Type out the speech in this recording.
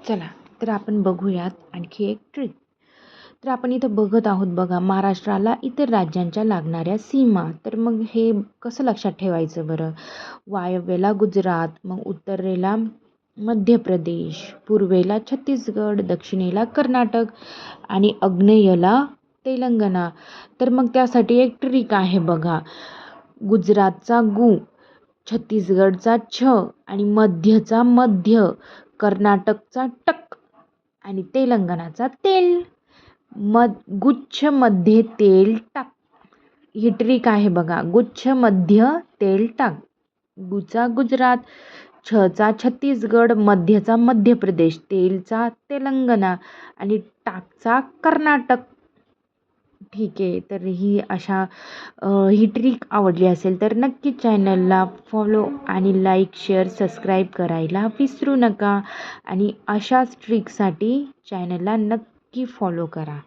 चला तर आपण बघूयात आणखी एक ट्रिक. तर आपण इथं बघत आहोत बघा, महाराष्ट्राला इतर राज्यांच्या लागणाऱ्या सीमा. तर मग हे कसं लक्षात ठेवायचं बरं? वायव्येला गुजरात, मग उत्तरेला मध्य प्रदेश, पूर्वेला छत्तीसगड, दक्षिणेला कर्नाटक आणि आग्नेयेला तेलंगणा. तर मग त्यासाठी एक ट्रिक आहे बघा. गुजरातचा गु, छत्तीसगडचा छ आणि मध्यचा मध्य, कर्नाटकचा टक आणि तेलंगणाचा तेल. गुच्छ मध्ये तेल टाक. ही ट्रिक आहे बघा. गुच्छ मध्य तेल टाक. गुचा गुजरात, छचा छत्तीसगड, मध्यचा मध्य प्रदेश, तेलचा तेलंगणा आणि टाकचा कर्नाटक. ठीक आहे. तर ही ट्रिक आवडली असेल तर नक्की चॅनलला फॉलो आणि लाईक, शेअर, सबस्क्राईब करायला विसरू नका. आणि अशाच ट्रिकसाठी चॅनलला नक्की फॉलो करा.